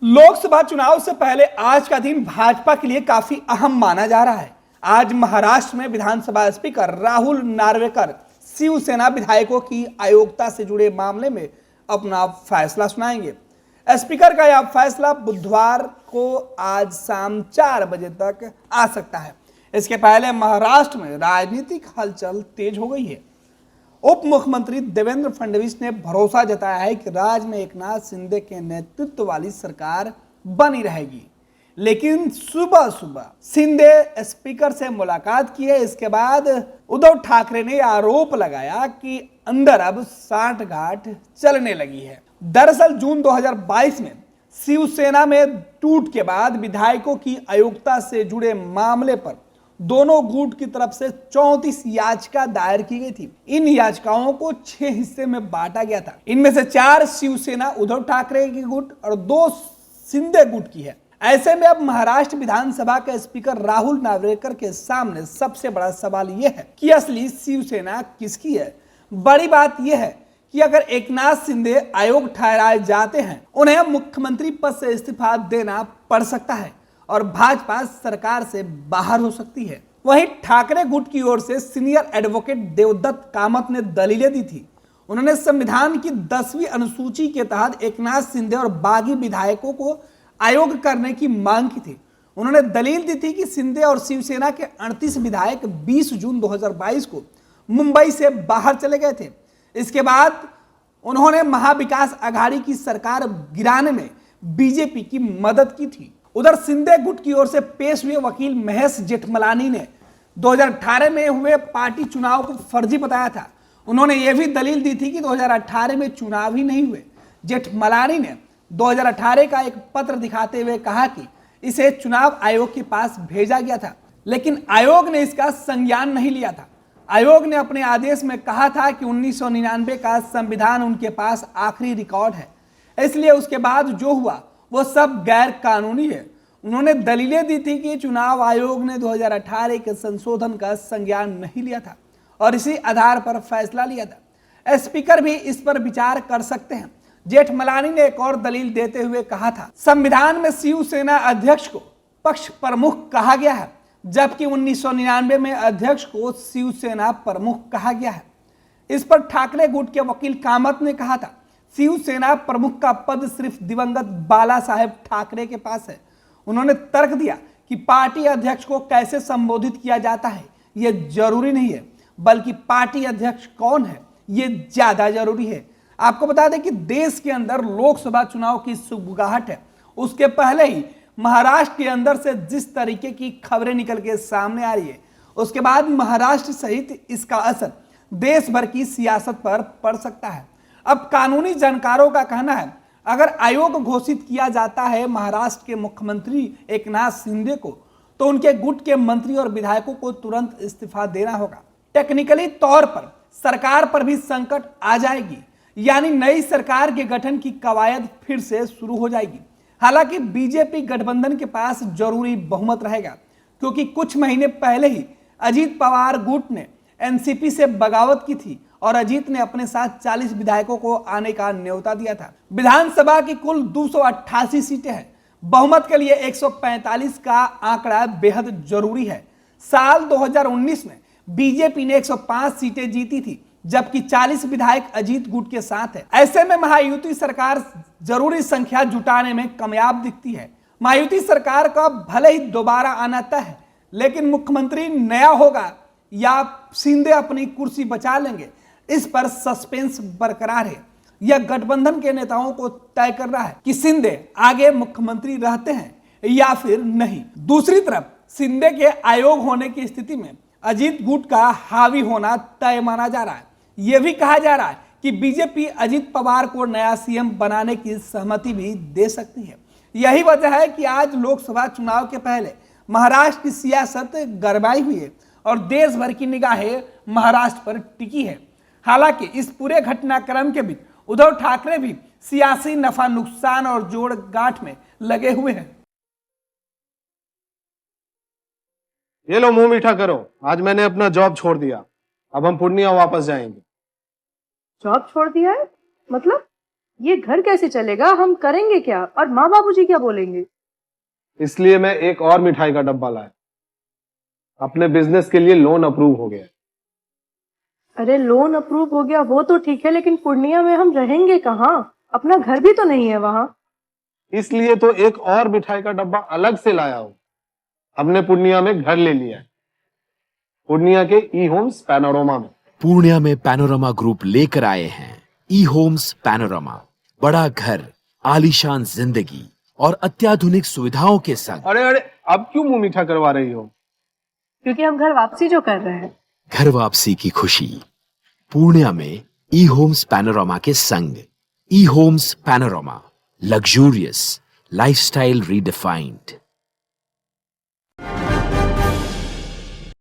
लोकसभा चुनाव से पहले आज का दिन भाजपा के लिए काफी अहम माना जा रहा है। आज महाराष्ट्र में विधानसभा स्पीकर राहुल नार्वेकर शिवसेना विधायकों की अयोग्यता से जुड़े मामले में अपना फैसला सुनाएंगे। स्पीकर का यह फैसला बुधवार को आज शाम 4 बजे तक आ सकता है। इसके पहले महाराष्ट्र में राजनीतिक हलचल तेज हो गई है। उप मुख्यमंत्री देवेंद्र फडणवीस ने भरोसा जताया है कि राज्य में एकनाथ शिंदे के नेतृत्व वाली सरकार बनी रहेगी। लेकिन सुबह सुबह शिंदे स्पीकर से मुलाकात की है। इसके बाद उद्धव ठाकरे ने आरोप लगाया कि अंदर अब सांठगांठ चलने लगी है। दरअसल जून 2022 में शिवसेना में टूट के बाद विधायकों की अयोग्यता से जुड़े मामले पर दोनों गुट की तरफ से 34 याचिका दायर की गई थी। इन याचिकाओं को 6 हिस्से में बांटा गया था। इनमें से 4 शिवसेना उद्धव ठाकरे की गुट और 2 शिंदे गुट की है। ऐसे में अब महाराष्ट्र विधानसभा के स्पीकर राहुल नार्वेकर के सामने सबसे बड़ा सवाल यह है कि असली शिवसेना किसकी है। बड़ी बात यह है कि अगर एकनाथ शिंदे अयोग्य ठहराए जाते हैं, उन्हें मुख्यमंत्री पद से इस्तीफा देना पड़ सकता है और भाजपा सरकार से बाहर हो सकती है। वहीं ठाकरे गुट की ओर से सीनियर एडवोकेट देवदत्त कामत ने दलीलें दी थी। उन्होंने संविधान की 10वीं अनुसूची के तहत एकनाथ शिंदे और बागी विधायकों को अयोग्य करने की मांग की थी। उन्होंने दलील दी थी कि शिंदे और शिवसेना के 38 विधायक 20 जून 2022 को मुंबई से बाहर चले गए थे। इसके बाद उन्होंने महाविकास आघाड़ी की सरकार गिराने में बीजेपी की मदद की थी। उधर शिंदे गुट की ओर से पेश हुए वकील महेश जेठमलानी ने 2018 में हुए पार्टी चुनाव को फर्जी बताया था। उन्होंने यह भी दलील दी थी कि 2018 में चुनाव ही नहीं हुए। जेठमलानी ने 2018 का एक पत्र दिखाते हुए कहा कि इसे चुनाव आयोग के पास भेजा गया था, लेकिन आयोग ने इसका संज्ञान नहीं लिया था। आयोग ने अपने आदेश में कहा था कि 1999 का संविधान उनके पास आखिरी रिकॉर्ड है, इसलिए उसके बाद जो हुआ वो सब गैर कानूनी है। उन्होंने दलीलें दी थी कि चुनाव आयोग ने 2018 के संशोधन का संज्ञान नहीं लिया था और इसी आधार पर फैसला लिया था। स्पीकर भी इस पर विचार कर सकते हैं। जेठमलानी ने एक और दलील देते हुए कहा था, संविधान में शिवसेना अध्यक्ष को पक्ष प्रमुख कहा गया है, जबकि 1999 में अध्यक्ष को शिवसेना प्रमुख कहा गया है। इस पर ठाकरे गुट के वकील कामत ने कहा था, शिवसेना प्रमुख का पद सिर्फ दिवंगत बाला साहेब ठाकरे के पास है। उन्होंने तर्क दिया कि पार्टी अध्यक्ष को कैसे संबोधित किया जाता है यह जरूरी नहीं है, बल्कि पार्टी अध्यक्ष कौन है यह ज्यादा जरूरी है। आपको बता दें कि देश के अंदर लोकसभा चुनाव की सुगबुगाहट है। उसके पहले ही महाराष्ट्र के अंदर से जिस तरीके की खबरें निकल के सामने आ रही है, उसके बाद महाराष्ट्र सहित इसका असर देश भर की सियासत पर पड़ सकता है। अब कानूनी जानकारों का कहना है, अगर आयोग घोषित किया जाता है महाराष्ट्र के मुख्यमंत्री एकनाथ शिंदे को, तो उनके गुट के मंत्री और विधायकों को तुरंत इस्तीफा देना होगा। टेक्निकली तौर पर सरकार पर भी संकट आ जाएगी, यानी नई सरकार के गठन की कवायद फिर से शुरू हो जाएगी। हालांकि बीजेपी गठबंधन के पास जरूरी बहुमत रहेगा, क्योंकि कुछ महीने पहले ही अजीत पवार गुट ने एनसीपी से बगावत की थी और अजीत ने अपने साथ 40 विधायकों को आने का न्योता दिया था। विधानसभा की कुल 288 सीटें हैं। बहुमत के लिए 145 का आंकड़ा बेहद जरूरी है। साल 2019 में बीजेपी ने 105 सीटें जीती थी, जबकि 40 विधायक अजीत गुट के साथ है। ऐसे में महायुति सरकार जरूरी संख्या जुटाने में कामयाब दिखती है। महायुति सरकार का भले ही दोबारा आना तय है, लेकिन मुख्यमंत्री नया होगा या शिंदे अपनी कुर्सी बचा लेंगे, इस पर सस्पेंस बरकरार है। यह गठबंधन के नेताओं को तय कर रहा है कि शिंदे आगे मुख्यमंत्री रहते हैं या फिर नहीं। दूसरी तरफ शिंदे के आयोग होने की स्थिति में अजीत गुट का हावी होना तय माना जा रहा है। यह भी कहा जा रहा है कि बीजेपी अजीत पवार को नया सीएम बनाने की सहमति भी दे सकती है। यही वजह है कि आज लोकसभा चुनाव के पहले महाराष्ट्र की सियासत गरमाई हुई है और देश भर की निगाहें महाराष्ट्र पर टिकी है। हालांकि इस पूरे घटनाक्रम के बीच उद्धव ठाकरे भी सियासी नफा नुकसान और जोड़ गांठ में लगे हुए हैं। ये लो मुंह मीठा करो, आज मैंने अपना जॉब छोड़ दिया। अब हम पूर्णिया वापस जाएंगे। जॉब छोड़ दिया है? मतलब ये घर कैसे चलेगा, हम करेंगे क्या और माँ बाबूजी क्या बोलेंगे? इसलिए मैं एक और मिठाई का डब्बा लाया। अपने बिजनेस के लिए लोन अप्रूव हो गया। अरे लोन अप्रूव हो गया वो तो ठीक है, लेकिन पूर्णिया में हम रहेंगे कहाँ? अपना घर भी तो नहीं है वहाँ। इसलिए तो एक और मिठाई का डब्बा अलग से लाया हूं। हमने पूर्णिया में घर ले लिया है, पूर्णिया के ई होम्स पैनोरमा में। पूर्णिया में पैनोरमा ग्रुप लेकर आए हैं ई होम्स पैनोरमा। बड़ा घर, आलीशान जिंदगी और अत्याधुनिक सुविधाओं के संग। अरे अरे, अब क्यों मुंह मीठा करवा रही हो? क्योंकि हम घर वापसी जो कर रहे हैं। घर वापसी की खुशी पूर्णिया में ई होम्स पैनोरमा के संग। E homes panorama, luxurious lifestyle redefined.